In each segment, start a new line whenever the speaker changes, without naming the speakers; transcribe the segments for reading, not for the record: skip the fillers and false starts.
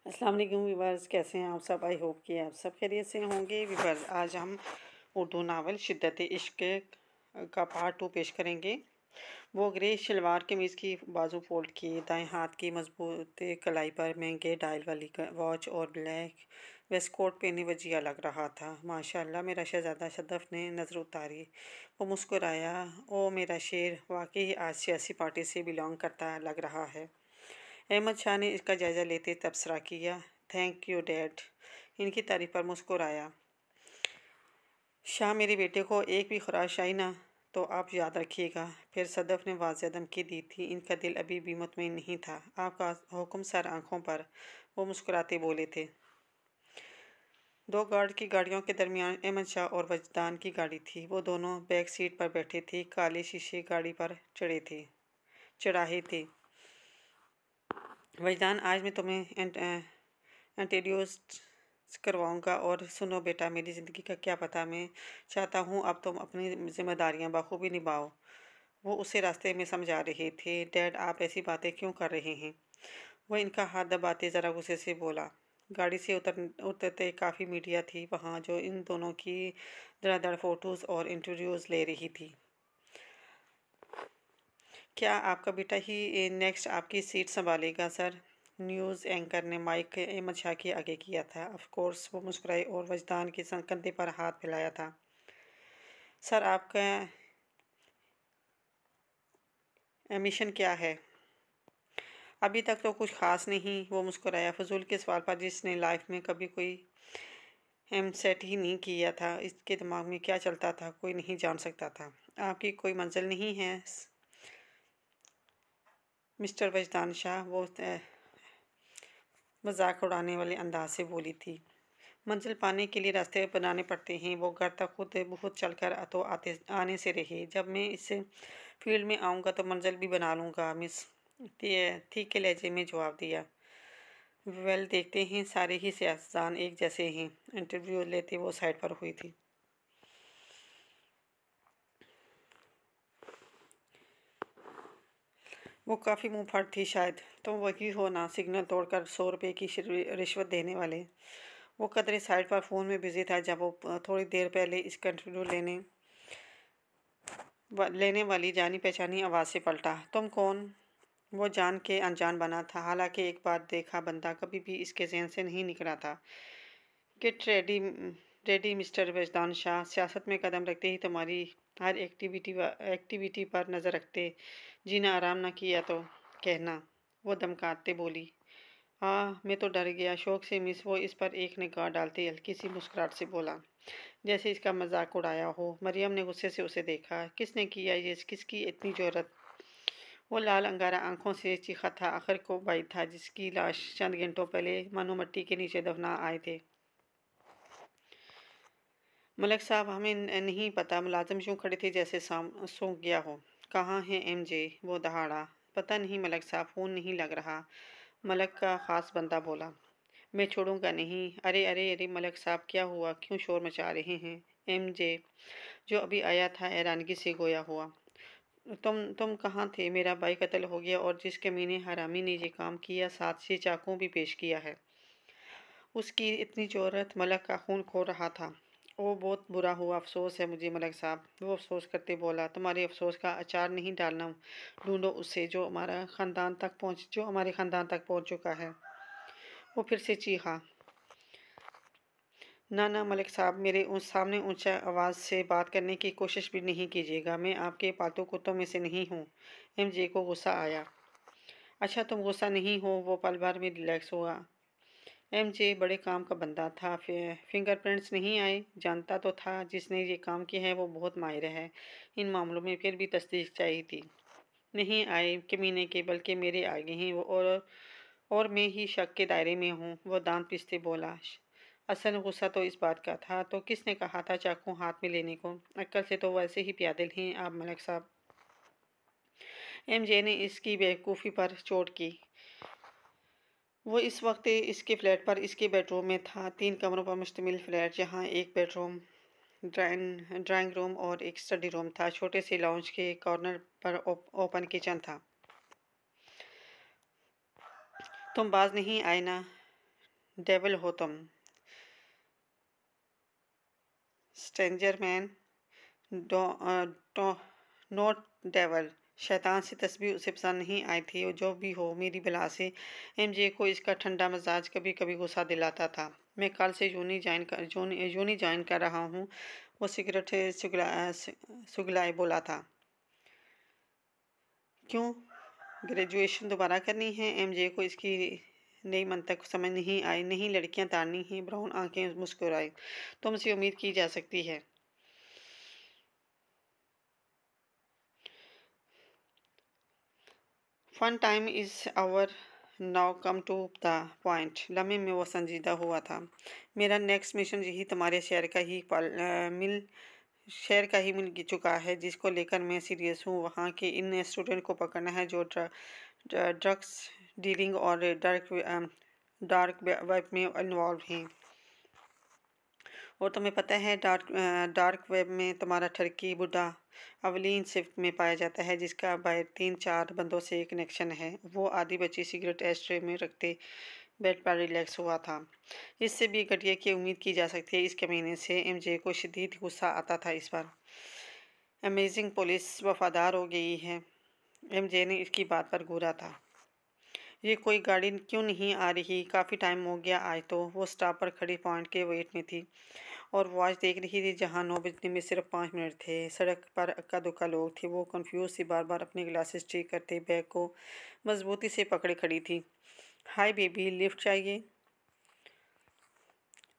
अस्सलाम वालेकुम व्यूवर्स, कैसे हैं आप सब। आई होप कि आप सब खैरियत से होंगे। व्यूवर्स, आज हम उर्दू नावल शिद्दत इश्क का पार्ट 2 पेश करेंगे। वो ग्रे शलवार कमीज़ की बाजू फोल्ड की, दाएं हाथ की मजबूत कलाई पर महंगे डायल वाली वॉच और ब्लैक वेस्ट कोट पहने वजिया लग रहा था। माशाल्लाह, मेरा शहजादा सदफ ने नज़र उतारी। वो मुस्कुराया। ओ मेरा शेर, वाकई आज सियासी पार्टी से बिलोंग करता लग रहा है। अहमद शाह ने इसका जायज़ा लेते तबसरा किया। Thank you dad. इनकी तारीफ पर मुस्कुराया। शाह, मेरे बेटे को एक भी खुराश आई ना तो आप याद रखिएगा। फिर सदफ ने वाज़ेह धमकी दी थी। इनका दिल अभी भी मुतमईन नहीं था। आपका हुक्म सर। आंखों पर वो मुस्कुराते बोले थे। दो गार्ड की गाड़ियों के दरमियान अहमद शाह और वजदान की गाड़ी थी। वो दोनों बैक सीट पर बैठे थे। काले शीशे गाड़ी पर चढ़ाए थे। वजदान, आज मैं तुम्हें इंट्रोड्यूस करवाऊंगा। और सुनो बेटा, मेरी ज़िंदगी का क्या पता, मैं चाहता हूँ अब तुम अपनी जिम्मेदारियाँ बखूबी निभाओ। वो उसे रास्ते में समझा रहे थे। डैड, आप ऐसी बातें क्यों कर रहे हैं? वह इनका हाथ दबाते ज़रा गुस्से से बोला। गाड़ी से उतरते काफ़ी मीडिया थी वहाँ, जो इन दोनों की धड़ाधड़ फ़ोटोज़ और इंटरव्यूज़ ले रही थी। क्या आपका बेटा ही नेक्स्ट आपकी सीट संभालेगा सर? न्यूज़ एंकर ने माइक अहमद शाह के आगे किया था। ऑफ कोर्स, वो मुस्कुराए और वजदान के कंधे पर हाथ फैलाया था। सर, आपका मिशन क्या है? अभी तक तो कुछ खास नहीं, वो मुस्कुराया। फजूल के सवाल पर जिसने लाइफ में कभी कोई एम सेट ही नहीं किया था, इसके दिमाग में क्या चलता था कोई नहीं जान सकता था। आपकी कोई मंजिल नहीं है मिस्टर वजदान शाह? वो मजाक उड़ाने वाले अंदाज से बोली थी। मंजिल पाने के लिए रास्ते बनाने पड़ते हैं। वो घर तक खुद बहुत चलकर तो आने से रही। जब मैं इस फील्ड में आऊँगा तो मंजिल भी बना लूँगा मिस। ठीक के लहजे में जवाब दिया। वेल, देखते हैं। सारे ही सियासतदान एक जैसे हैं। इंटरव्यू लेते वो साइड पर हुई थी। वो काफ़ी मुँह फट थी शायद। तुम वही हो ना, सिग्नल तोड़कर 100 रुपये की रिश्वत देने वाले? वो कदरे साइड पर फ़ोन में बिजी था जब वो थोड़ी देर पहले इसका इंटरव्यू लेने वाली जानी पहचानी आवाज़ से पलटा। तुम कौन? वो जान के अनजान बना था। हालांकि एक बार देखा बंदा कभी भी इसके जहन से नहीं निकला था। Get ready ready mister Wajdan Shah. सियासत में कदम रखते ही तुम्हारी हर एक्टिविटी पर नज़र रखते। जीना आराम ना किया तो कहना। वो धमकाते बोली। मैं तो डर गया। शौक से मिस वो इस पर एक निगाह डालते हल्की सी मुस्कुराहट से बोला, जैसे इसका मजाक उड़ाया हो। मरियम ने गुस्से से उसे देखा। किसने किया ये? किसकी इतनी जरूरत? वो लाल अंगारा आंखों से चीखा था। आखिर को भाई था जिसकी लाश चंद घंटों पहले मनु मट्टी के नीचे दफना आए थे। मलिक साहब, हमें नहीं पता। मुलाजिम यूं खड़े थे जैसे सूंघ गया हो। कहाँ है एमजे? वो दहाड़ा। पता नहीं मलिक साहब, फ़ोन नहीं लग रहा। मलिक का ख़ास बंदा बोला। मैं छोड़ूंगा नहीं। अरे अरे अरे मलिक साहब, क्या हुआ? क्यों शोर मचा रहे हैं? एमजे जो अभी आया था हैरानगी से गोया हुआ। तुम कहाँ थे? मेरा भाई कत्ल हो गया और जिस कमीने हरामी ने ये काम किया, साथ से चाकू भी पेश किया है। उसकी इतनी ज़रूरत? मलक का खून खो रहा था। ओ, बहुत बुरा हुआ। अफसोस है मुझे मलक साहब। वो अफसोस करते बोला। तुम्हारे अफसोस का अचार नहीं डालना। ढूंढो उसे जो हमारे ख़ानदान तक पहुँच चुका है। वो फिर से चीखा। ना ना मलिक साहब, मेरे उस सामने ऊंचा आवाज़ से बात करने की कोशिश भी नहीं कीजिएगा। मैं आपके पालतू कुत्तों में से नहीं हूँ। एमजे को गुस्सा आया। अच्छा, तुम गुस्सा नहीं हो? वो पल भर में रिलैक्स हुआ। एमजे बड़े काम का बंदा था। फिंगरप्रिंट्स नहीं आए? जानता तो था जिसने ये काम किया है वो बहुत माहिर है इन मामलों में, फिर भी तस्दीक चाहिए थी। नहीं आए कमीने के, बल्कि मेरे आगे हैं वो, और मैं ही शक के दायरे में हूँ। वो दांत पिसते बोला। असल गुस्सा तो इस बात का था तो किसने कहा था चाकू हाथ में लेने को? अक्ल से तो वैसे ही प्यादल हैं आप मलिक साहब। एमजे ने इसकी बेवकूफ़ी पर चोट की। वो इस वक्त इसके फ्लैट पर इसके बेडरूम में था। 3 कमरों पर मुश्तमिल फ्लैट, जहाँ एक बेडरूम, ड्राइंग रूम और एक स्टडी रूम था। छोटे से लाउंज के कॉर्नर पर ओपन किचन था। तुम बाज नहीं आए ना? डेविल हो तुम, स्ट्रेंजर मैन, नॉट डेवल, शैतान से तस्वीर उसे पसंद नहीं आई थी। और जो भी हो, मेरी बला से एमजे को इसका ठंडा मिजाज कभी कभी गुस्सा दिलाता था। मैं कल से यूनी ज्वाइन कर रहा हूँ, वो सिगरेट से सुगलाए बोला था। क्यों, ग्रेजुएशन दोबारा करनी है? एमजे को इसकी नई मंतक समझ नहीं आई। नहीं, लड़कियां ताड़नी हैं। ब्राउन आंखें मुस्कुराई। तुमसे उम्मीद की जा सकती है। Fun time is over, now come to the point. लम्हे में वो संजीदा हुआ था। मेरा नेक्स्ट मिशन यही तुम्हारे शहर का ही मिल चुका है, जिसको लेकर मैं सीरियस हूँ। वहाँ के इन स्टूडेंट को पकड़ना है जो ड्रग्स डीलिंग और डार्क वेब में इन्वॉल्व हैं। और तुम्हें पता है डार्क वेब में तुम्हारा ठरकी बुढ़ा अवलीन शिफ्ट में पाया जाता है, जिसका बाय 3-4 बंदों से एक कनेक्शन है। वो आधी बची सिगरेट एस्ट्रे में रखते बेड पर रिलैक्स हुआ था। इससे भी घटिया की उम्मीद की जा सकती है। इस कमीने से एमजे को शदीद गुस्सा आता था। इस बार अमेजिंग पुलिस वफादार हो गई है, एमजे ने इसकी बात पर घूरा था। ये कोई गाड़ी क्यों नहीं आ रही? काफ़ी टाइम हो गया आए तो। वो स्टॉप पर खड़ी पॉइंट के वेट में थी और वॉच देख रही थी, जहाँ 9 बजने में सिर्फ 5 मिनट थे। सड़क पर अक्का दुक्का लोग थे। वो कंफ्यूज सी बार बार अपने ग्लासेस चेक करते बैग को मजबूती से पकड़े खड़ी थी। हाय बेबी, लिफ्ट चाहिए?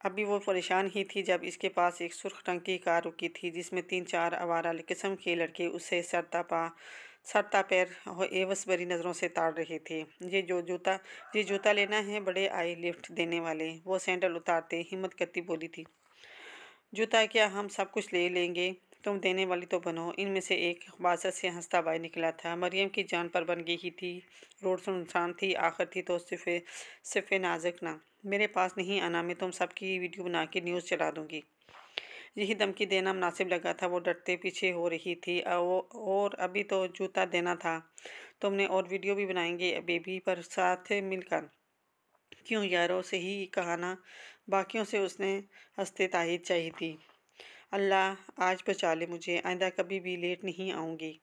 अभी वो परेशान ही थी जब इसके पास एक सुर्ख रंग की कार रुकी थी, जिसमें 3-4 आवारा किस्म के लड़के उसे सरता पैर एवस भरी नज़रों से ताड़ रहे थे। ये जूता लेना है? बड़े आए लिफ्ट देने वाले। वो सैंडल उतारते हिम्मत करती बोली थी। जूता क्या, हम सब कुछ ले लेंगे, तुम देने वाली तो बनो। इनमें से एक बासत से हंसता बाहर निकला था। मरियम की जान पर बन गई ही थी। रोड सुनसान थी, आखिर थी तो सिर्फ नाजुक ना। मेरे पास नहीं आना, मैं तुम सबकी वीडियो बना के न्यूज़ चला दूंगी। यही धमकी देना मुनासिब लगा था। वो डरते पीछे हो रही थी। और अभी तो जूता देना था तुमने, और वीडियो भी बनाएंगे बेबी, पर साथ मिलकर। क्यों यारों से ही कहा ना, बाकियों से उसने हंसते तायद चाहिए थी। अल्लाह आज बचा ले मुझे, आइंदा कभी भी लेट नहीं आऊँगी।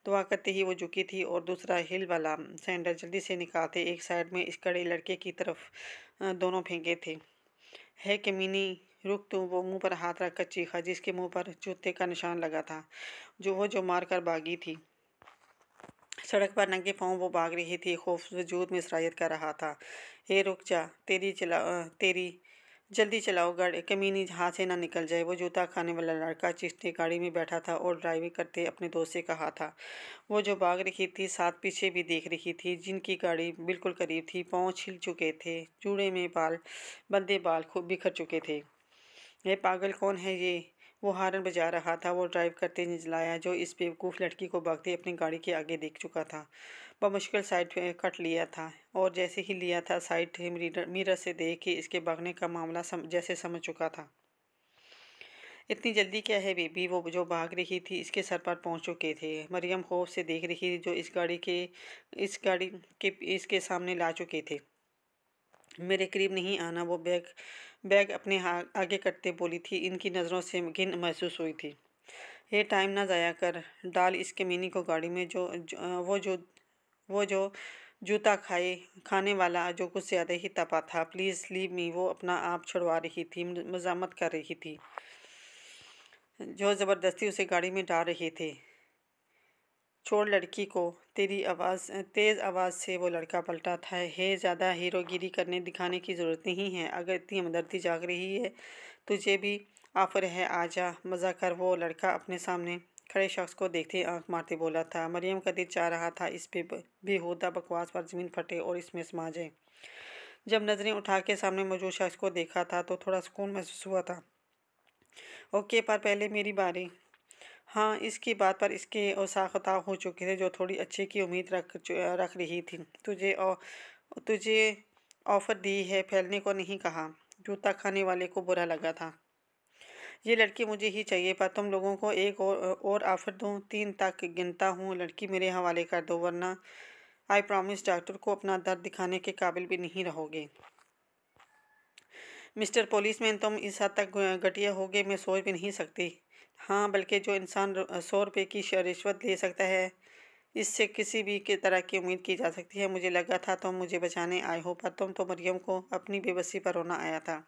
दुआ करते ही वो झुकी थी और दूसरा हिल वाला सैंडल जल्दी से निकालते एक साइड में इस कड़े लड़के की तरफ दोनों फेंके थे। है कमीनी, रुक तू! वो मुंह पर हाथ रखकर चीखा, जिसके मुंह पर जूते का निशान लगा था, जो मार कर भागी थी। सड़क पर नंगे पाँव वो भाग रही थी, खौफ वजूद में सरायत कर रहा था। हे रुक जा, तेरी जल्दी चलाओ गाड़ी, कमीनी हाथ से ना निकल जाए। वो जूता खाने वाला लड़का चिश्ती गाड़ी में बैठा था और ड्राइविंग करते अपने दोस्त से कहा था। वो जो भाग रही थी साथ पीछे भी देख रही थी, जिनकी गाड़ी बिल्कुल करीब थी। पाँव छिल चुके थे, जूड़े में बंदे बाल खूब बिखर चुके थे। ये पागल कौन है ये? वो हारन बजा रहा था। वो ड्राइव करते झिंझलाया, जो इस बेवकूफ़ लड़की को भागते अपनी गाड़ी के आगे देख चुका था। बमुश्किल साइड कट लिया था और जैसे ही लिया था साइड मिरर से देख के इसके भागने का मामला जैसे समझ चुका था। इतनी जल्दी क्या है बेबी? वो जो भाग रही थी इसके सर पर पहुंच चुके थे। मरियम खौफ से देख रही थी, जो इस गाड़ी के इसके सामने ला चुके थे। मेरे करीब नहीं आना, वो बैग अपने आगे करते बोली थी। इनकी नज़रों से घिन महसूस हुई थी। ये टाइम ना ज़ाया कर, डाल इस कमीनी को गाड़ी में। वो जो जूता खाने वाला जो कुछ ज़्यादा ही तपा था। Please leave me. वो अपना आप छुड़वा रही थी, मजामत कर रही थी, जो ज़बरदस्ती उसे गाड़ी में डाल रहे थे। छोड़ लड़की को, तेज़ आवाज़ से वो लड़का पलटा था। है ज़्यादा हीरोगिरी दिखाने की ज़रूरत नहीं है। अगर इतनी हमदर्दी जाग रही है तुझे भी, ऑफर है, आजा मज़ा कर। वो लड़का अपने सामने खड़े शख्स को देखते आंख मारते बोला था। मरियम का दिल चाह रहा था इस पे बेहुदा बकवास पर ज़मीन फटे और इसमें समा जाए। जब नज़रें उठा के सामने मौजूद शख्स को देखा था तो थोड़ा सुकून महसूस हुआ था। ओके, पर पहले मेरी बारी। हाँ, इसकी बात पर इसके औसाखता हो चुके थे, जो थोड़ी अच्छे की उम्मीद रख रही थी। तुझे ऑफ़र दी है, फैलने को नहीं कहा। जूता खाने वाले को बुरा लगा था। ये लड़की मुझे ही चाहिए, पर तुम लोगों को एक और ऑफ़र दूँ? 3 तक गिनता हूँ, लड़की मेरे हवाले कर दो, वरना आई प्रॉमिस डॉक्टर को अपना दर्द दिखाने के काबिल भी नहीं रहोगे। मिस्टर पुलिसमैन, तुम इस हद तक घटिया होगे मैं सोच भी नहीं सकती। हाँ, बल्कि जो इंसान 100 रुपये की रिश्वत ले सकता है, इससे किसी भी की तरह की उम्मीद की जा सकती है। मुझे लगा था तुम मुझे बचाने आए हो, पर तुम तो मरियम को अपनी बेबसी पर रोना आया था,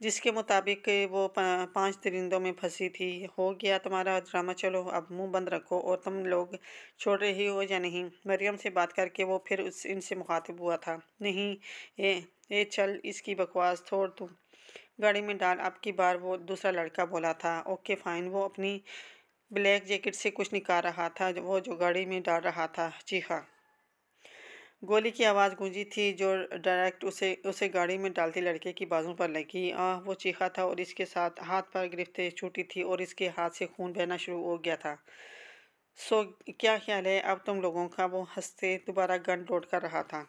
जिसके मुताबिक वो 5 दरिंदों में फंसी थी। हो गया तुम्हारा ड्रामा, चलो अब मुंह बंद रखो। और तुम लोग छोड़ रही हो या नहीं? मरियम से बात करके वो फिर इनसे मुखातिब हुआ था। नहीं, ए चल, इसकी बकवास छोड़, तुम गाड़ी में डाल। अब की बार वो दूसरा लड़का बोला था। Okay fine. वो अपनी ब्लैक जैकेट से कुछ निकाल रहा था, वो जो गाड़ी में डाल रहा था। चीखा। गोली की आवाज़ गूंजी थी जो डायरेक्ट उसे उसे गाड़ी में डालते लड़के की बाजू पर लगी। वो चीखा था और इसके साथ हाथ पर गिरफ्तें छूटी थी और इसके हाथ से खून बहना शुरू हो गया था। सो क्या ख्याल है अब तुम लोगों का? वो हंसते दोबारा गन लोड कर रहा था।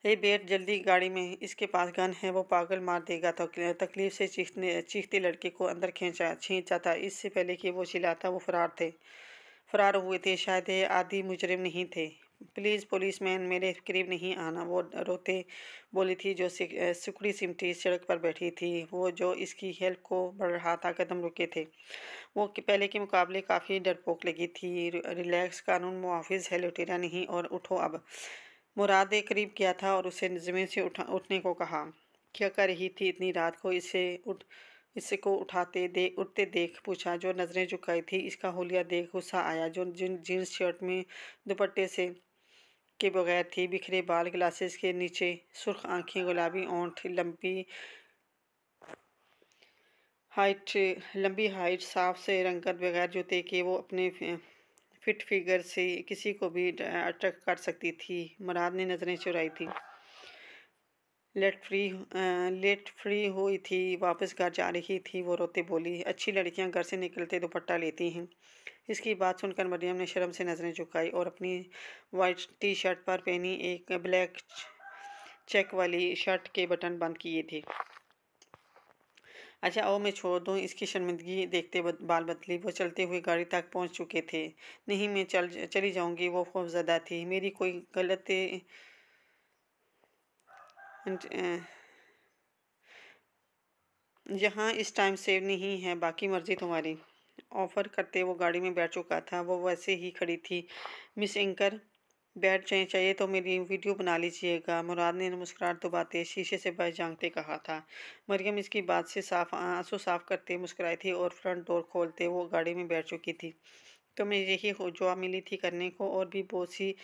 हे बैठ जल्दी गाड़ी में, इसके पास गन है, वो पागल मार देगा। तो तकलीफ से चीखते लड़के को अंदर खींचा था। इससे पहले कि वो चिल्लाता वो फरार हुए थे। शायद ये आदि मुजरिम नहीं थे। प्लीज़ पुलिसमैन, मेरे करीब नहीं आना, वो रोते बोली थी जो सिकुड़ी सिमटी सड़क पर बैठी थी। वो जो इसकी हेल्प को बढ़ रहा था, कदम रुके थे। वो पहले के मुकाबले काफ़ी डरपोक लगी थी। रिलैक्स, कानून मुहाफिज है, लुटेरा नहीं। और उठो अब। मुराद करीब गया था और उसे ज़मीन से उठने को कहा। क्या कर रही थी इतनी रात को? इससे को उठते देख पूछा, जो नज़रें झुकाई थी। इसका हुलिया देख गुस्सा आया। जो जीन्स शर्ट में दुपट्टे से के बगैर थी, बिखरे बाल, ग्लासेस के नीचे सुर्ख आंखें, गुलाबी ओंठ, लंबी हाइट, साफ से रंगत, बगैर जूते के वो अपने फिट फिगर से किसी को भी अट्रैक्ट कर सकती थी। मुराद ने नज़रें चुराई थी। लेट फ्री हुई थी, वापस घर जा रही थी। वो रोते बोली, अच्छी लड़कियां घर से निकलते दुपट्टा लेती हैं। इसकी बात सुनकर मरियम ने शर्म से नज़रें झुकाई और अपनी वाइट टी शर्ट पर पहनी एक ब्लैक चेक वाली शर्ट के बटन बंद किए थे। अच्छा आओ मैं छोड़ दूँ, इसकी शर्मिंदगी देखते बाल बदली। वो चलते हुए गाड़ी तक पहुंच चुके थे। नहीं, मैं चली जाऊंगी। वो खौफजदा थी। मेरी कोई गलत यहाँ इस टाइम सेव नहीं है, बाकी मर्जी तुम्हारी। ऑफर करते वो गाड़ी में बैठ चुका था। वो वैसे ही खड़ी थी। मिस एंकर, बैठ चाहिए तो मेरी वीडियो बना लीजिएगा। मुराद ने मुस्कुराहट दबाते शीशे से बाहर झांकते कहा था। मरियम इसकी बात से आंसू साफ करते मुस्कुराई थी और फ्रंट डोर खोलते वो गाड़ी में बैठ चुकी थी। तुम्हें यही जॉब मिली थी करने को, और भी बहुत सी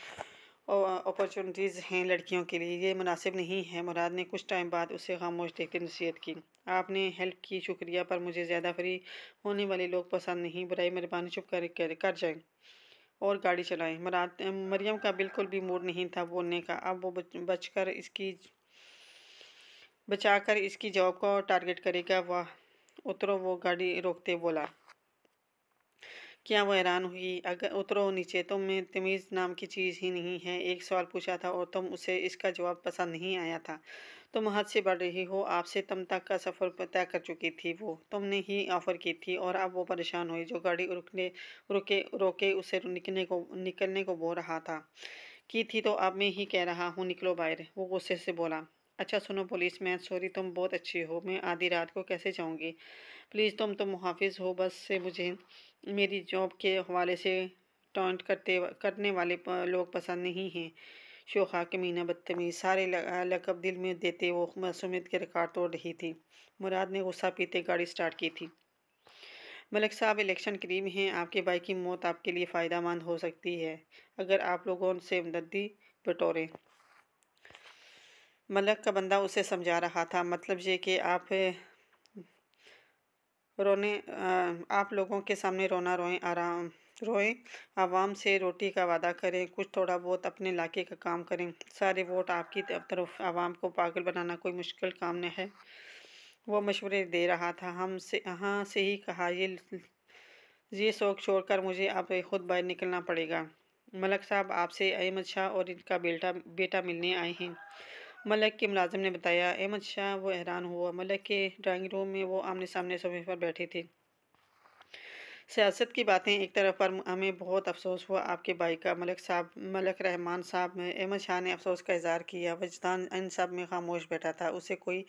अपॉर्चुनिटीज़ हैं लड़कियों के लिए, ये मुनासिब नहीं है। मुराद ने कुछ टाइम बाद उसे खामोश देखते नसीहत की। आपने हेल्प की शुक्रिया, पर मुझे ज़्यादा फ्री होने वाले लोग पसंद नहीं। बराए मेहरबानी चुप कर जाएं और गाड़ी चलाएं। मरियम का बिल्कुल भी मूड नहीं था बोलने का। अब वो बचाकर इसकी जॉब को टारगेट करेगा। वाह, उतरो। वो गाड़ी रोकते बोला। क्या वो हैरान हुई। अगर उतरो नीचे, तुम में तमीज़ नाम की चीज़ ही नहीं है। एक सवाल पूछा था और तुम उसे इसका जवाब पसंद नहीं आया था। तुम हद से बढ़ रही हो। आपसे तम तक का सफ़र तय कर चुकी थी। वो तुमने ही ऑफ़र की थी और अब वो परेशान हुई। जो गाड़ी रोके उसे निकलने को बोल रहा था। की थी तो अब मैं ही कह रहा हूँ, निकलो बाहर। वो गुस्से से बोला। अच्छा सुनो पुलिसमैन, सॉरी, तुम बहुत अच्छी हो, मैं आधी रात को कैसे जाऊँगी? प्लीज़, तुम तो मुहाफिज हो। बस से मुझे मेरी जॉब के हवाले से टॉन्ट करने वाले लोग पसंद नहीं हैं। शोखा, कमीना, बदतमीज, सारे लकब दिल में देते वो मासूमियत के रिकॉर्ड तोड़ रही थी। मुराद ने गुस्सा पीते गाड़ी स्टार्ट की थी। मलिक साहब, इलेक्शन करीब हैं। आपके भाई की मौत आपके लिए फ़ायदा मंद हो सकती है अगर आप लोगों से हमदर्दी बटोरें। मलक का बंदा उसे समझा रहा था। मतलब ये कि आप लोगों के सामने रोएं, आवाम से रोटी का वादा करें, कुछ थोड़ा बहुत अपने इलाके का काम करें। सारे वोट आपकी तरफ। आवाम को पागल बनाना कोई मुश्किल काम न है। वो मशवरे दे रहा था। हाँ से ही कहा, ये शौक छोड़कर मुझे अब खुद बाहर निकलना पड़ेगा। मलक साहब आपसे अहमद शाह और इनका बेटा मिलने आए हैं, मलक के मुलाजिम ने बताया। अहमद शाह, वो हैरान हुआ। मलक के ड्राइंग रूम में वो आमने सामने सोफे पर बैठे थे। सियासत की बातें एक तरफ पर हमें बहुत अफसोस हुआ आपके भाई का मलक रहमान साहब में अहमद शाह ने अफसोस का इजहार किया। वजदान इन सब में खामोश बैठा था, उसे कोई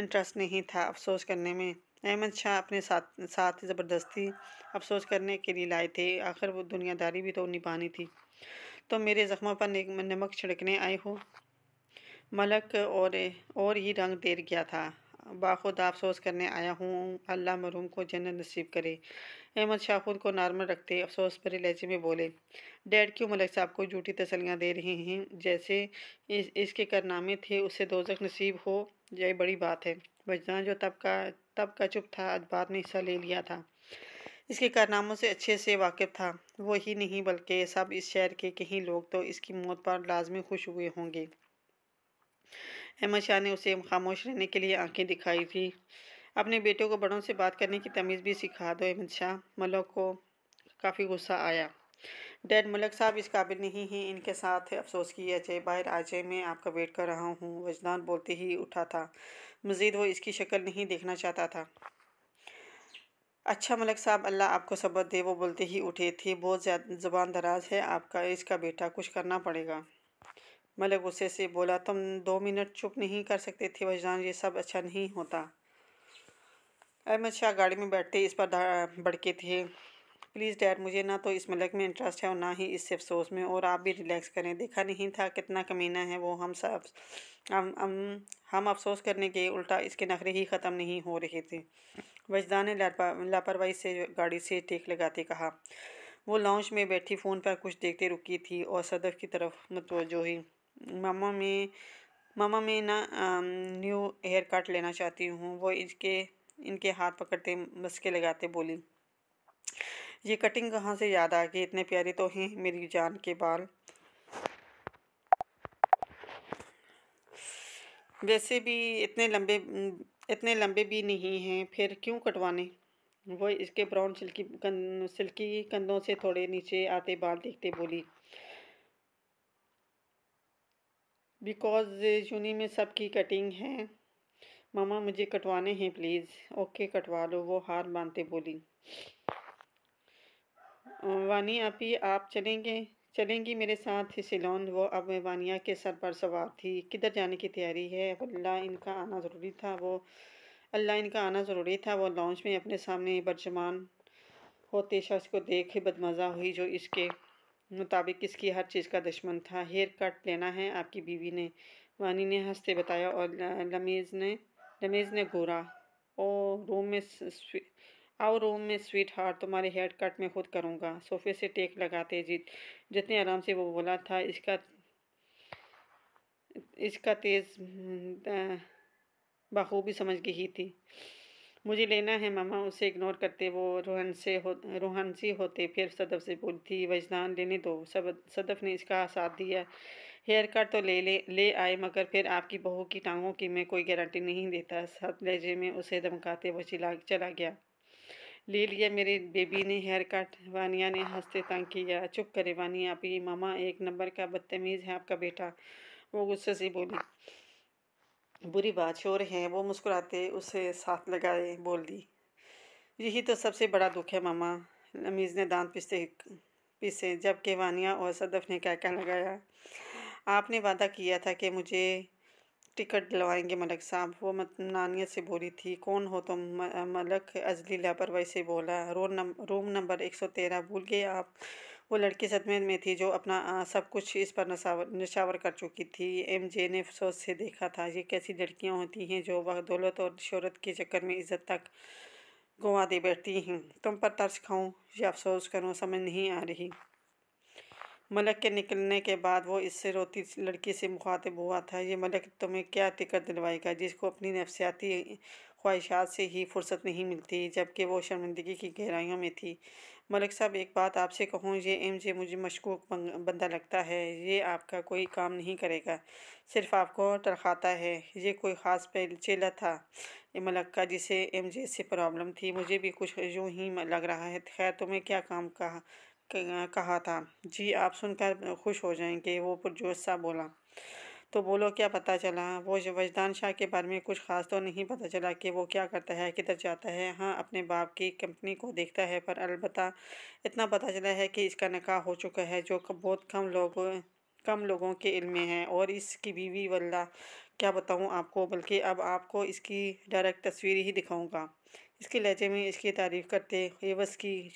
इंटरेस्ट नहीं था अफसोस करने में। अहमद शाह अपने साथ साथ ज़बरदस्ती अफसोस करने के लिए लाए थे, आखिर वो दुनियादारी भी तो निभानी थी। तो मेरे ज़ख्मों पर नमक छिड़कने आए हो। मलक और ही रंग दे गया था। बाखुदा अफसोस करने आया हूँ, अल्लाह मरहूम को जन्नत नसीब करे। अहमद शाह खुद को नॉर्मल रखते अफसोस भरे लहजे में बोले। डैड क्यों मलिक साहब को झूठी तसल्लियाँ दे रहे हैं, जैसे इसके कारनामे थे उससे दोजख नसीब हो यही बड़ी बात है। वजदान जो तब का चुप था, आज बाद में हिस्सा ले लिया था, इसके कारनामों से अच्छे से वाकिफ था। वो ही नहीं बल्कि सब इस शहर के कई लोग तो इसकी मौत पर लाजमी खुश हुए होंगे। अहमद शाह ने उसे खामोश रहने के लिए आंखें दिखाई थी। अपने बेटे को बड़ों से बात करने की तमीज़ भी सिखा दो अहमद शाह। मलक को काफ़ी गुस्सा आया। डैड, मलक साहब इस काबिल नहीं हैं इनके साथ अफसोस किया जाए। बाहर आ जाए, मैं आपका वेट कर रहा हूँ। वजदान बोलते ही उठा था। मज़ीद वो इसकी शक्ल नहीं देखना चाहता था। अच्छा मलक साहब, अल्लाह आपको सब्र दे, वो बोलते ही उठे थे। बहुत ज़्यादा ज़ुबान दराज है आपका इसका बेटा, कुछ करना पड़ेगा। मलक गुस्से से बोला, तुम 2 मिनट चुप नहीं कर सकते थे वजदान, ये सब अच्छा नहीं होता। अहमद शाह गाड़ी में बैठते इस पर भड़के थे। प्लीज़ डैड, मुझे ना तो इस मलक में इंटरेस्ट है और ना ही इससे अफसोस में, और आप भी रिलैक्स करें। देखा नहीं था कितना कमीना है वो। हम हम हम अफसोस करने के उल्टा इसके नखरे ही ख़त्म नहीं हो रहे थे। वजदान ने लापरवाही से गाड़ी से टेक लगाते कहा। वो लाउंज में बैठी फ़ोन पर कुछ देखते रुकी थी और सदफ की तरफ मुतवज्जो हुई। मामा मैं मामा मैं ना न्यू हेयर कट लेना चाहती हूँ। वो इनके हाथ पकड़ते मस्के लगाते बोली। ये कटिंग कहाँ से याद आ गई, इतने प्यारे तो हैं मेरी जान के बाल। वैसे भी इतने लंबे भी नहीं हैं, फिर क्यों कटवाने। वो इसके ब्राउन सिल्की कंधों से थोड़े नीचे आते बाल देखते बोली। बिकॉज यूनी में सबकी कटिंग है मामा, मुझे कटवाने हैं प्लीज़। ओके कटवा लो, वो हार मानते बोली। वानी आपी, आप चलेंगी मेरे साथ सिलोन। वो अब वानिया के सर पर सवार थी। किधर जाने की तैयारी है। अल्लाह इनका आना ज़रूरी था। वो लॉन्च में अपने सामने बर्जमान होते शख्स को देख बदमज़ा हुई, जो इसके मुताबिक इसकी हर चीज़ का दुश्मन था। हेयर कट लेना है आपकी बीवी ने, वानी ने हंसते बताया, और लमीज़ ने घूरा। ओ रूम में स्वी- आओ रूम में स्वीट हार्ट, तुम्हारे हेयर कट में खुद करूँगा। सोफे से टेक लगाते जितने आराम से वो बोला था, इसका तेज़ बखूबी समझ गई थी। मुझे लेना है मामा, उसे इग्नोर करते वो रोहन सी होते फिर सदफ से बोलती। वजदान लेने दो। सदफ ने इसका साथ दिया। हेयर कट तो ले आए, मगर फिर आपकी बहू की टांगों की मैं कोई गारंटी नहीं देता। साथ लहजे में उसे धमकाते वो चला गया। ले लिया मेरे बेबी ने हेयर कट, वानिया ने हंसते तंग किया। चुप करे वानिया आपी, मामा एक नंबर का बदतमीज़ है आपका बेटा, वो गुस्से से बोली। बुरी बात, शोर है। वो मुस्कुराते उसे साथ लगाए बोल दी। यही तो सबसे बड़ा दुख है मामा, लमीज़ ने दांत पीसे, जबकि वानिया और सदफ ने क्या लगाया। आपने वादा किया था कि मुझे टिकट दिलवाएंगे मलक साहब, वो नानियत से बोली थी। कौन हो तुम। मलक अजली लापरवाही से बोला। रूम नंबर 113 भूल गए आप। वो लड़की सदमे में थी जो अपना सब कुछ इस पर नशावर कर चुकी थी। एमजे ने अफसोस से देखा था। ये कैसी लड़कियां होती हैं जो वह दौलत और शोहरत के चक्कर में इज्जत तक गंवा दे बैठती हैं। तुम पर तरस खाऊं या अफसोस करूं, समझ नहीं आ रही। मलक के निकलने के बाद वो इससे रोती लड़की से मुखातिब हुआ था। ये मलक तुम्हें क्या टिकट दिलवाएगा, जिसको अपनी नफसियाती ख्वाहिशात से ही फुर्सत नहीं मिलती, जबकि वो शर्मिंदगी की गहराइयों में थी। मलक साहब, एक बात आपसे कहूँ, ये एमजे मुझे मशकूक बंदा लगता है। ये आपका कोई काम नहीं करेगा, सिर्फ आपको तरखाता है। ये कोई ख़ास चेला था ये मलक का जिसे एमजे से प्रॉब्लम थी। मुझे भी कुछ यूँ ही लग रहा है। खैर, तुम्हें क्या काम कहा था। जी, आप सुनकर खुश हो जाएंगे, वो पुरजोश सा बोला। तो बोलो क्या पता चला। वो जो वजदान शाह के बारे में कुछ ख़ास तो नहीं पता चला कि वो क्या करता है, किधर जाता है। हाँ, अपने बाप की कंपनी को देखता है, पर अलबत्ता इतना पता चला है कि इसका निकाह हो चुका है, जो बहुत कम लोगों के इल्म में है। और इसकी बीवी वल्लाह क्या बताऊँ आपको, बल्कि अब आपको इसकी डायरेक्ट तस्वीर ही दिखाऊंगा। इसके लहजे में इसकी तारीफ़ करते एवज़ की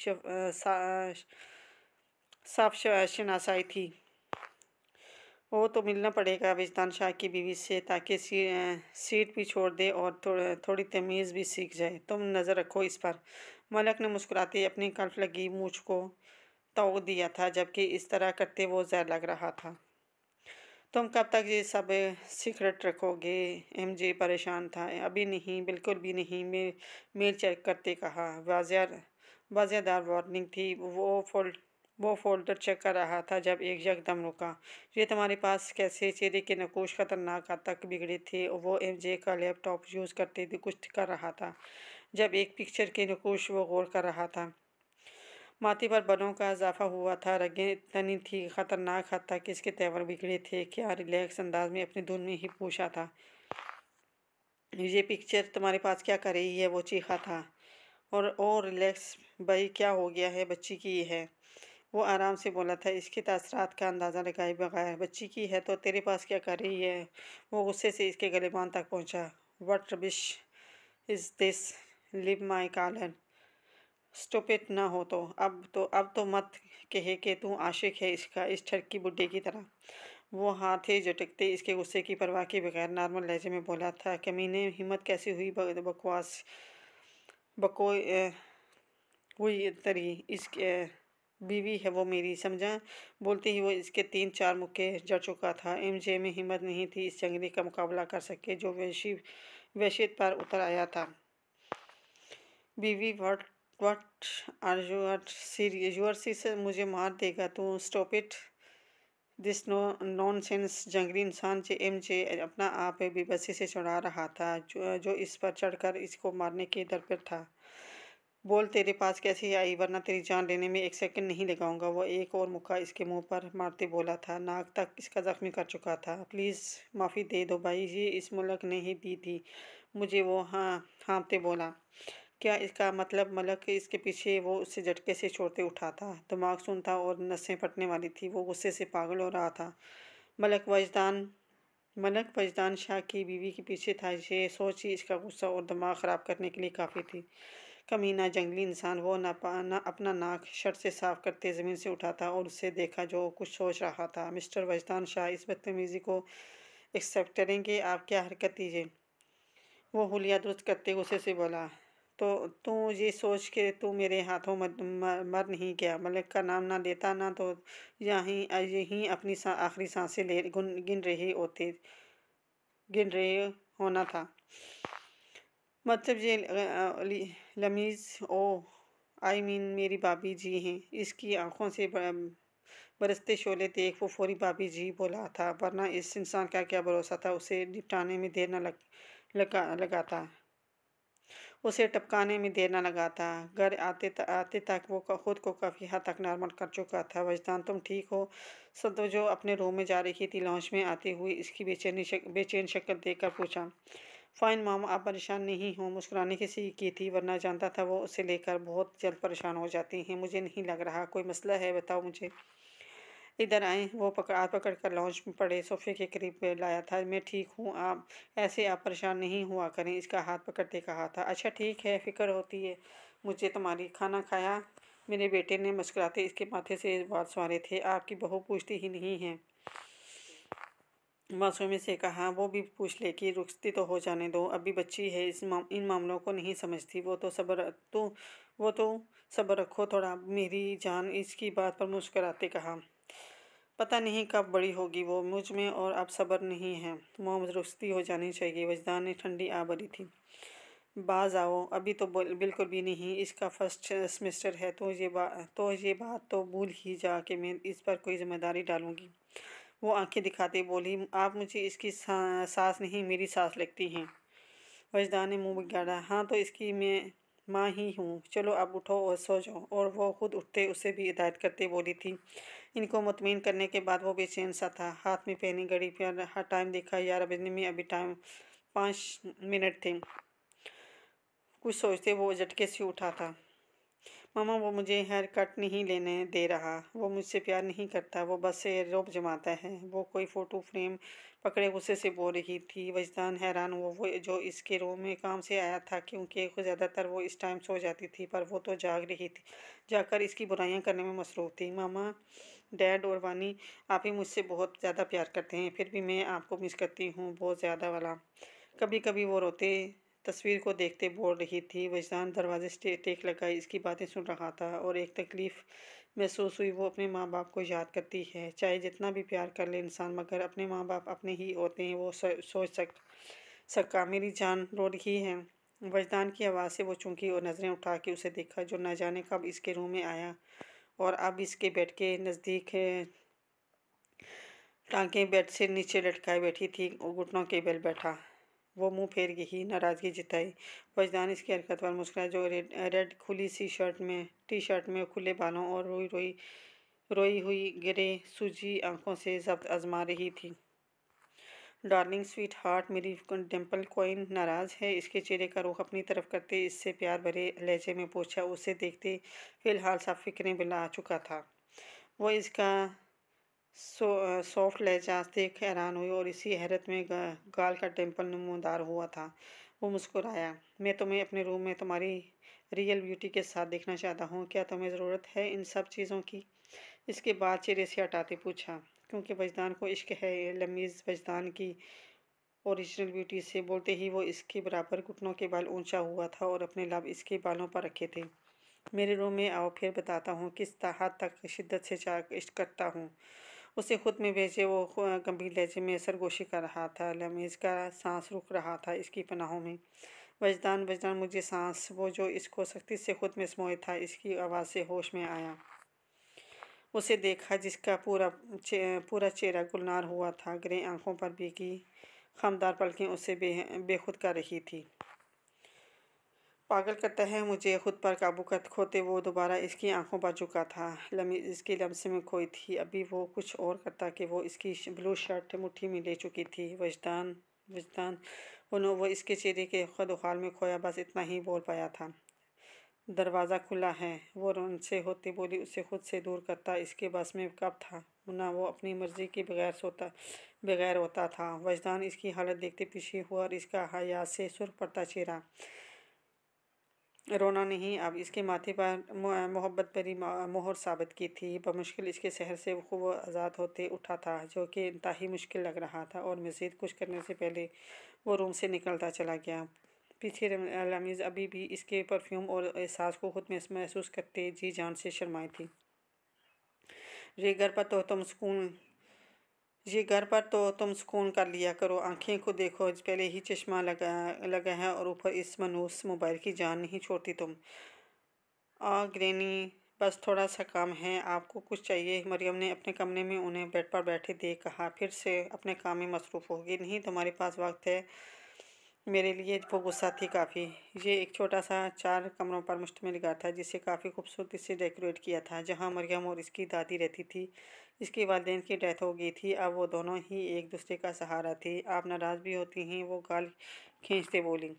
साफ शनासाई थी। वो तो मिलना पड़ेगा विजदान शाह की बीवी से, ताकि सीट भी छोड़ दे और थोड़ी तमीज़ भी सीख जाए। तुम नज़र रखो इस पर। मलक ने मुस्कुराते अपनी कल्फ लगी मूछ को तोड़ दिया था, जबकि इस तरह करते वो ज़हर लग रहा था। तुम कब तक ये सब सीक्रेट रखोगे? एमजे परेशान था। अभी नहीं, बिल्कुल भी नहीं। मेल चेक करते कहा। वाज़ेदार वार्निंग थी। वो फ़ोल्डर चेक कर रहा था जब एक यकदम रुका। ये तुम्हारे पास कैसे? चेहरे के नक्शे खतरनाक हद तक बिगड़े थे। वो एमजे का लैपटॉप यूज़ करते हुए कुछ कर रहा था, जब एक पिक्चर के नक्शे वो गौर कर रहा था। माथे पर बालों का इजाफा हुआ था, रगें तनी थी, खतरनाक हद तक इसके तेवर बिगड़े थे। क्या रिलैक्स अंदाज में अपनी धुन में ही पूछा था। ये पिक्चर तुम्हारे पास क्या कर रही है? वो चीखा था। और ओ रिलैक्स भाई, क्या हो गया है? बच्ची की है। वो आराम से बोला था, इसके तासरात का अंदाज़ा लगाए बगैर। बच्ची की है तो तेरे पास क्या कर रही है? वो गुस्से से इसके गलेबान तक पहुंचा। What rubbish is this? Leave my collar. Stupid ना हो तो अब तो मत कहे कि तू आशिक है इसका, इस ठरकी बुड्ढे की तरह। वो हाथे झटकते इसके गुस्से की परवाह के बगैर नॉर्मल लहजे में बोला था, कमीने हिम्मत कैसी हुई बकवास बको हुई तरी इसके बीवी है वो मेरी, समझा। बोलते ही वो इसके 3-4 मुक्के जड़ चुका था। एमजे में हिम्मत नहीं थी इस जंगली का मुकाबला कर सके जो वहशियत पर उतर आया था। बीवी, व्हाट आर यूर से मुझे मार देगा तू। Stop it this nonsense. जंगली इंसान जे एमजे अपना आप बेबसी से चढ़ा रहा था, जो इस पर चढ़कर इसको मारने के दर पर था। बोल तेरे पास कैसे आई, वरना तेरी जान लेने में 1 सेकंड नहीं लगाऊंगा। वो एक और मुक्का इसके मुंह पर मारते बोला था। नाक तक इसका जख्मी कर चुका था। प्लीज़ माफ़ी दे दो भाई, ये इस मुल्क ने ही दी थी मुझे। वो हाँफते बोला। क्या इसका मतलब? मलक इसके पीछे वो उसे झटके से छोड़ते उठा था। दिमाग सुन था और नसें फटने वाली थी। वो गुस्से से पागल हो रहा था। मलक वजदान शाह की बीवी के पीछे था। ये सोच ही इसका गुस्सा और दिमाग ख़राब करने के लिए काफ़ी थी। कमीना जंगली इंसान। वो ना अपना नाक शर्ट से साफ करते ज़मीन से उठा था और उससे देखा जो कुछ सोच रहा था। मिस्टर वजदान शाह, इस बदतमीज़ी को एक्सेप्ट करेंगे? आप क्या हरकत दीजिए। वो हुलिया दुरुस्त करते गुस्से से बोला। तो तू ये सोच के तू मेरे हाथों मर नहीं गया। मलिक का नाम ना लेता ना तो यहीं अपनी आखिरी सांसें गिन रहे होना था। मतलब ये लमीज़, ओ आई मीन मेरी भाभी जी हैं। इसकी आंखों से बरसते शोले देख वो फौरी भाभी जी बोला था, वरना इस इंसान का क्या भरोसा था। उसे निपटाने में देर न लगाता, उसे टपकाने में देर न लगाता। घर आते तक वो खुद को काफ़ी हद तक नॉर्मल कर चुका था। वजदान, तुम ठीक हो? सद जो अपने रूम में जा रही थी, लॉन्च में आती हुई इसकी बेचैन शक्ल देखकर पूछा। फ़ाइन माम, आप परेशान नहीं हो? मुस्कुराने की सी की थी, वरना जानता था वो उसे लेकर बहुत जल्द परेशान हो जाती हैं। मुझे नहीं लग रहा कोई मसला है, बताओ मुझे। इधर आए। वो हाथ पकड़ कर लॉन्च में पड़े सोफे के करीब लाया था। मैं ठीक हूँ, आप परेशान नहीं हुआ करें, इसका हाथ पकड़ते कहा था। अच्छा ठीक है, फ़िक्र होती है मुझे तुम्हारी। खाना खाया? मेरे बेटे ने मुस्कुराते इसके माथे से इस बात सवारे थे। आपकी बहू पूछती ही नहीं है, मासूमी से कहा। वो भी पूछ ले कि रुखसती तो हो जाने दो, अभी बच्ची है, इन मामलों को नहीं समझती। वो तो सब्र रखो थोड़ा मेरी जान, इसकी बात पर मुस्कुराते कहा। पता नहीं कब बड़ी होगी वो, मुझ में और अब सब्र नहीं है। मोहम्मद, रुखसती हो जानी चाहिए। वजदान ने ठंडी आ भरी थी। बाज आओ। अभी तो बिल्कुल भी नहीं, इसका फर्स्ट सेमेस्टर है। तो ये बात तो भूल ही जा कि मैं इस पर कोई जिम्मेदारी डालूंगी। वो आंखें दिखाते बोली, आप मुझे इसकी सास नहीं मेरी सास लगती हैं। वजदान ने मुंह बिगाड़ा। हाँ तो इसकी मैं माँ ही हूँ, चलो अब उठो और सो जाओ। और वो खुद उठते उसे भी हिदायत करते बोली थी। इनको मुतमईन करने के बाद वो बेचैन सा था। हाथ में पहनी घड़ी पर हर टाइम देखा, 11 बजने में अभी टाइम 5 मिनट थे। कुछ सोचते वो झटके से उठा था। मामा, वो मुझे हेयर कट नहीं लेने दे रहा, वो मुझसे प्यार नहीं करता, वो बस से रोब जमाता है। वो कोई फ़ोटो फ्रेम पकड़े गुस्से से बोल रही थी। वजदान हैरान हुआ, वो जो इसके रूम में काम से आया था, क्योंकि ज़्यादातर वो इस टाइम सो जाती थी, पर वो तो जाग रही थी, जाकर इसकी बुराइयां करने में मसरूफ़ थी। मामा, डैड और वानी, आप ही मुझसे बहुत ज़्यादा प्यार करते हैं, फिर भी मैं आपको मिस करती हूँ, बहुत ज़्यादा वाला। कभी कभी वो रोते तस्वीर को देखते बोल रही थी। वजदान दरवाजे से टेक लगाई इसकी बातें सुन रहा था और एक तकलीफ़ महसूस हुई। वो अपने माँ बाप को याद करती है, चाहे जितना भी प्यार कर ले इंसान, मगर अपने माँ बाप अपने ही होते हैं। वो सोच सका, मेरी जान रो रही है। वजदान की आवाज़ से वो चौंकी और नज़रें उठा के उसे देखा, जो न जाने कब इसके रूम में आया और अब इसके बेड के नज़दीक टाँगें बेड से नीचे लटकाए बैठी थी और घुटनों के बल बैठा। वो मुंह फेर ही नाराज़गी जताई। वजदान इसकी हरकत पर मुस्कुराया, जो रेड खुली सी टी शर्ट में खुले बालों और रोई हुई गिरे सूजी आंखों से जब्त आजमा रही थी। डार्लिंग स्वीट हार्ट, मेरी डिम्पल क्वीन नाराज़ है? इसके चेहरे का रुख अपनी तरफ करते इससे प्यार भरे लहजे में पूछा। उसे देखते फिलहाल सब फिक्रें बिला चुका था। वो इसका सॉफ्ट लहजा देख हैरान हुई और इसी हैरत में गाल का टेम्पल नमूदार हुआ था। वो मुस्कुराया। मैं तुम्हें अपने रूम में तुम्हारी रियल ब्यूटी के साथ देखना चाहता हूँ, क्या तुम्हें ज़रूरत है इन सब चीज़ों की? इसके बाद चेहरे से हटाते पूछा। क्योंकि वजदान को इश्क है। लमीज़ वजदान की ओरिजिनल ब्यूटी से बोलते ही वो इसके बराबर घुटनों के बाल ऊंचा हुआ था और अपने लब इसके बालों पर रखे थे। मेरे रूम में आओ, फिर बताता हूँ किस हद तक शिद्दत से चाक इश्क करता हूँ। उसे खुद में भेजे वो गंभीर लहजे में सरगोशी कर रहा था। लमीज़ का सांस रुक रहा था इसकी पनाहों में। वजदान वजदान, मुझे सांस, वो जो इसको सख्ती से खुद में समोए था, इसकी आवाज़ से होश में आया। उसे देखा जिसका पूरा चेहरा गुलनार हुआ था। ग्रे आंखों पर भीगी खमदार पलकें उसे बेखुद कर रही थी। पागल करता है मुझे, खुद पर काबू कर खोते वो दोबारा इसकी आंखों पर झुका था। लमी इसकी लम्से में खोई थी। अभी वो कुछ और करता कि वो इसकी ब्लू शर्ट मुट्ठी में ले चुकी थी। वजदान वजदान वो इसके चेहरे के खदोखाल में खोया, बस इतना ही बोल पाया था। दरवाज़ा खुला है, वो उनसे होती बोली। उसे खुद से दूर करता इसके बस में कब था, ना वो अपनी मर्जी के बगैर होता था। वजदान इसकी हालत देखते पीछे हुआ और इसका हया से सुर्ख पड़ता चेहरा रोना नहीं, अब इसके माथे पर मोहब्बत भरी मोहर साबित की थी। बमुश्किल इसके शहर से वो आज़ाद होते उठा था, जो कि इंतहाई मुश्किल लग रहा था, और मज़ीद कुछ करने से पहले वो रूम से निकलता चला गया। पीछे लमीज़ अभी भी इसके परफ्यूम और एहसास को खुद में महसूस करते जी जान से शर्माई थी। ये घर पर तो तुम सुकून कर लिया करो, आंखें को देखो, पहले ही चश्मा लगा है और ऊपर इस मनूस मोबाइल की जान नहीं छोड़ती तुम। ग्रैनी, बस थोड़ा सा काम है, आपको कुछ चाहिए? मरियम ने अपने कमरे में उन्हें बेड पर बैठे देख कहा। फिर से अपने काम में मसरूफ़ होगी? नहीं, तुम्हारे पास वक्त है मेरे लिए? वो गुस्सा थी काफ़ी। ये एक छोटा सा 4 कमरों पर मुश्तमिल घर था, जिसे काफ़ी खूबसूरती से डेकोरेट किया था, जहाँ मरियम और इसकी दादी रहती थी। इसके वालिदैन की डेथ हो गई थी, अब वो दोनों ही एक दूसरे का सहारा थे। आप नाराज़ भी होती हैं? वो गाल खींचते बोली।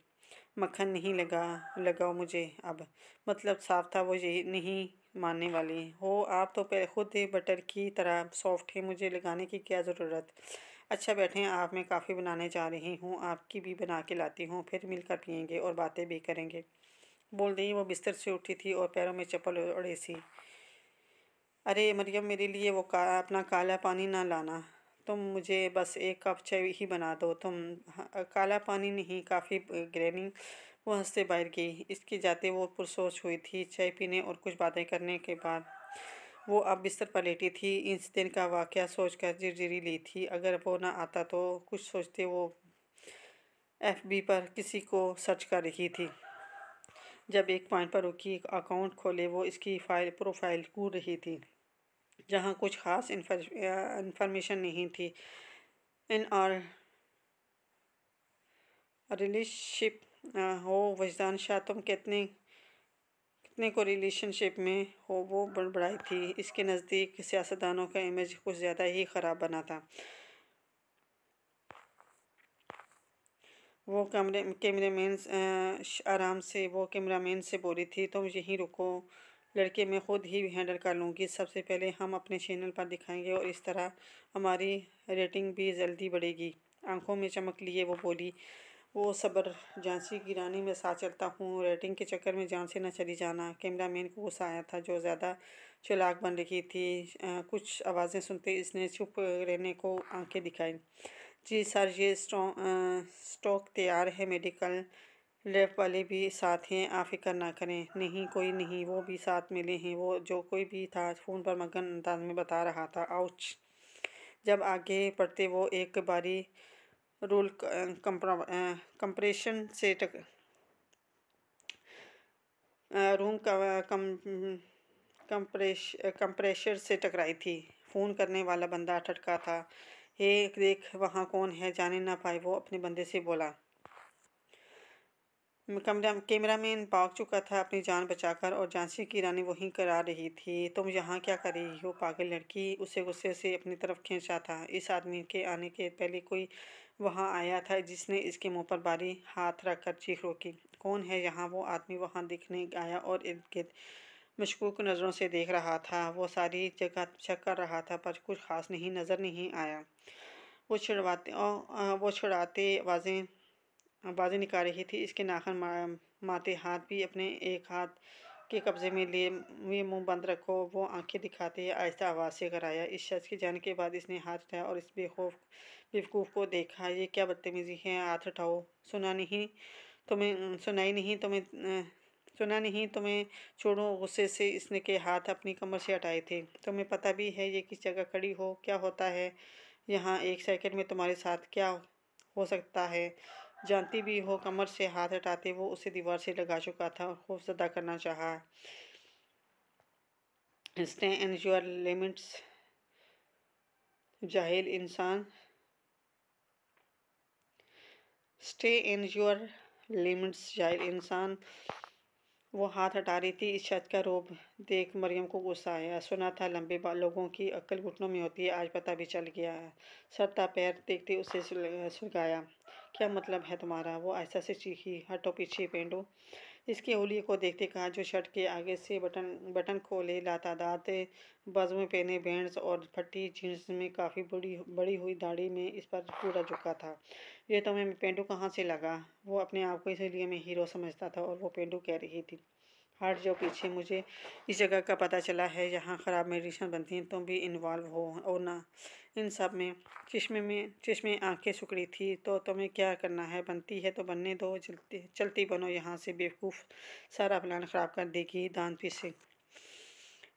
मक्खन नहीं लगाओ मुझे अब। मतलब साफ था वो यही नहीं मानने वाली हो। आप तो खुद बटर की तरह सॉफ्ट है, मुझे लगाने की क्या ज़रूरत? अच्छा बैठें आप, मैं काफ़ी बनाने जा रही हूँ, आपकी भी बना के लाती हूँ, फिर मिलकर पियेंगे और बातें भी करेंगे। बोल दी वो बिस्तर से उठी थी और पैरों में चप्पल ओढ़े सी। अरे मरियम, मेरे लिए वो अपना काला पानी ना लाना, तुम मुझे बस एक कप चाय ही बना दो तुम। काला पानी नहीं, काफ़ी ग्रैनी। वो हंसते बाहर गई। इसकी जाते वो पुरसोच हुई थी। चाय पीने और कुछ बातें करने के बाद वो अब बिस्तर पर लेटी थी। इस दिन का वाक़या सोचकर झिरझिरी ली थी। अगर वो ना आता तो कुछ सोचते वो FB पर किसी को सर्च कर रही थी। जब एक पॉइंट पर रुकी, अकाउंट खोले, वो इसकी प्रोफाइल कूद रही थी, जहाँ कुछ ख़ास इंफॉर्मेशन नहीं थी। इन और रिलेशनशिप हो वजदान शाह, तुम कितने कितने को रिलेशनशिप में हो वो बड़बड़ाई थी। इसके नज़दीक सियासतदानों का इमेज कुछ ज़्यादा ही ख़राब बना था। वो कैमरामैन आराम से वो कैमरामैन से बोली थी, तुम यहीं रुको, लड़के मैं ख़ुद ही हैंडल कर लूँगी। सबसे पहले हम अपने चैनल पर दिखाएंगे और इस तरह हमारी रेटिंग भी जल्दी बढ़ेगी। आंखों में चमक लिए वो बोली, वो सब्र झांसी की रानी में साथ चलता हूँ, रेटिंग के चक्कर में जान से न चली जाना। कैमरामैन को गुस्सा आया था, जो ज़्यादा चालाक बन रही थी। कुछ आवाज़ें सुनते इसने चुप रहने को आंखें दिखाई। जी सर, ये स्टॉक तैयार है, मेडिकल लैब वाले भी साथ हैं, आप फिक्र ना करें। नहीं कोई नहीं, वो भी साथ मिले हैं। वो जो कोई भी था फ़ोन पर मगन अंदाज में बता रहा था। आउच। जब आगे बढ़ते वो एक बारी रूल कंप्रेशन से रूम कंप्रेशर से टकराई थी। फ़ोन करने वाला बंदा ठटका था। हे देख, वहाँ कौन है, जाने ना पाए वो अपने बंदे से बोला। कैमरामैन भाग चुका था अपनी जान बचाकर, और झांसी की रानी वहीं करा रही थी। तुम यहाँ क्या कर रही हो पागल लड़की, उसे गुस्से से अपनी तरफ खींचा था। इस आदमी के आने के पहले कोई वहाँ आया था जिसने इसके मुंह पर भारी हाथ रखकर चीख रोकी। कौन है यहाँ? वो आदमी वहाँ दिखने आया और इर्द गिर्द मशकूक नज़रों से देख रहा था। वो सारी जगह चेक कर रहा था पर कुछ खास नहीं नज़र नहीं आया। वो छुड़ाते आवाज़ें निकाल रही थी। इसके नाखून माते हाथ भी अपने एक हाथ के कब्जे में लिए हुए मुंह बंद रखो, वो आंखें दिखाते आहिस्ता आवाज़ से कराया। इस शख्स के जाने के बाद इसने हाथ उठाया और इस बेवकूफ़ को देखा। ये क्या बदतमीज़ी है, हाथ उठाओ। सुनाई नहीं तुम्हें छोड़ो। गुस्से से इसने के हाथ अपनी कमर से हटाए थे। तुम्हें पता भी है ये किस जगह खड़ी हो, क्या होता है यहाँ? एक सेकंड में तुम्हारे साथ क्या हो सकता है जानती भी हो। कमर से हाथ हटाते वो उसे दीवार से लगा चुका था और खौफजदा करना चाहा। स्टे इन योर लिमिट्स जाहिल इंसान, स्टे इन योर लिमिट्स जाहिल इंसान। वो हाथ हटा रही थी। इस शख्स का रोब देख मरियम को गुस्सा आया। सुना था लंबे लोगों की अक्ल घुटनों में होती है, आज पता भी चल गया है। सर पैर देखते उसे सुलगाया। क्या मतलब है तुम्हारा? वो ऐसा से चीखी। हटो पीछे पेंडो। इसके होलिये को देखते कहा, जो शर्ट के आगे से बटन खोले लातादाद बाजुएं पहने बैंड्स और फटी जीन्स में काफ़ी बड़ी हुई दाढ़ी में इस पर पूरा झुका था। ये तुम्हें पेंडू कहाँ से लगा? वो अपने आप को इसलिए मैं हीरो समझता था और वो पेंडू कह रही थी, हट जाओ पीछे, मुझे इस जगह का पता चला है, यहाँ ख़राब मेडिसिन बनती हैं, तुम भी इन्वॉल्व हो और ना इन सब में। चश्मे आंखें सुकड़ी थी। तो तुम्हें क्या करना है? बनती है तो बनने दो, चलती बनो यहाँ से। बेवकूफ़, सारा प्लान ख़राब कर देगी। दान पीछे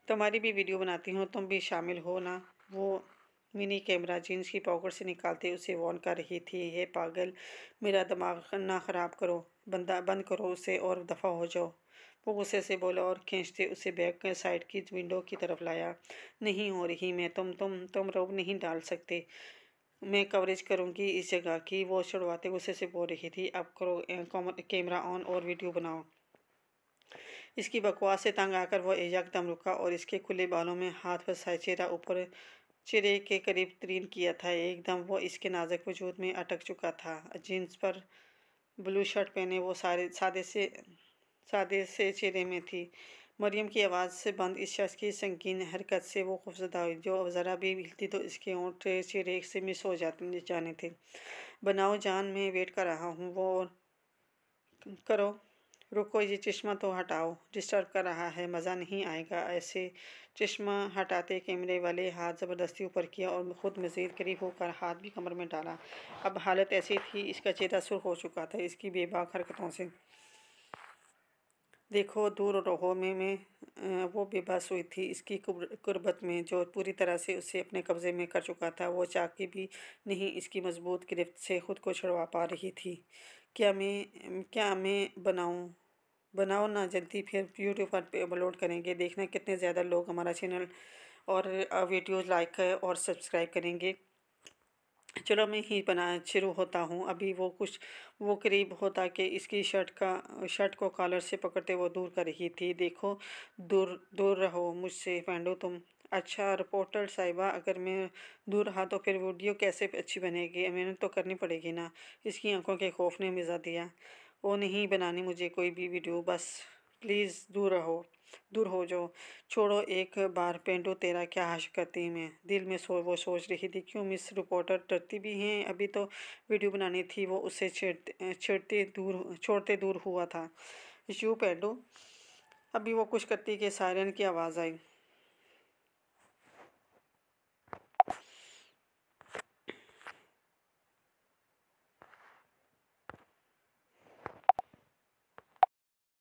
तुम्हारी भी वीडियो बनाती हूँ, तुम भी शामिल हो ना? वो मिनी कैमरा जीन्स की पॉकेट से निकालते उसे वॉर्न कर रही थी। हे पागल, मेरा दिमाग ना ख़राब करो, बंद करो उसे और दफ़ा हो जाओ। वो गुस्से से बोला और खींचते उसे बैग के साइड की विंडो की तरफ लाया। नहीं हो रही मैं, तुम रोक नहीं डाल सकते, मैं कवरेज करूँगी इस जगह की। वो छुड़वाते गुस्से से बोल रही थी। अब करो कैमरा ऑन और वीडियो बनाओ। इसकी बकवास से तंग आकर वो एकदम रुका और इसके खुले बालों में हाथ फंसाए चेहरा ऊपर चेहरे के करीब तरीन किया था। एकदम वो इसके नाजुक वजूद में अटक चुका था। जीन्स पर ब्लू शर्ट पहने वो सादे से चेहरे में थी। मरियम की आवाज़ से बंद इस शख्स की संगीन हरकत से वो खौफजदा हुई। जो ज़रा भी हिलती तो इसके होंठ चेहरे से मिस हो जाने थे। बनाओ जान, मैं वेट कर रहा हूँ। वो करो, रुको, ये चश्मा तो हटाओ, डिस्टर्ब कर रहा है, मज़ा नहीं आएगा ऐसे। चश्मा हटाते कैमरे वाले हाथ ज़बरदस्ती ऊपर किया और ख़ुद मज़ीद करीब होकर हाथ भी कमर में डाला। अब हालत ऐसी थी, इसका चेहरा सुर्ख हो चुका था इसकी बेबाक हरकतों से। देखो दूर रहो, मैं वो बेबस हुई थी इसकी कुर्बत में, जो पूरी तरह से उसे अपने कब्ज़े में कर चुका था। वो चाहती भी नहीं इसकी मजबूत गिरफ्त से ख़ुद को छुड़वा पा रही थी। क्या मैं बनाओ ना जल्दी, फिर यूट्यूब पर अपलोड करेंगे, देखना कितने ज़्यादा लोग हमारा चैनल और वीडियोज़ लाइक और सब्सक्राइब करेंगे। चलो मैं ही बना शुरू होता हूँ। अभी वो करीब होता कि इसकी शर्ट को कॉलर से पकड़ते वो दूर कर रही थी। देखो, दूर दूर रहो मुझसे पेंडो तुम। अच्छा रिपोर्टर साहिबा, अगर मैं दूर रहा तो फिर वीडियो कैसे अच्छी बनेगी? मेहनत तो करनी पड़ेगी ना। इसकी आंखों के खौफ ने मिज़ा दिया। वो नहीं बनानी मुझे कोई भी वीडियो, बस प्लीज़ दूर रहो, दूर हो जाओ। छोड़ो एक बार पेंडो, तेरा क्या हश करती मैं। दिल में वो सोच रही थी, क्यों मिस रिपोर्टर डरती भी हैं? अभी तो वीडियो बनानी थी, वो उससे छोड़ते दूर हुआ था। यू पेंडो। अभी वो कुछ करती कि सायरन की आवाज़ आई।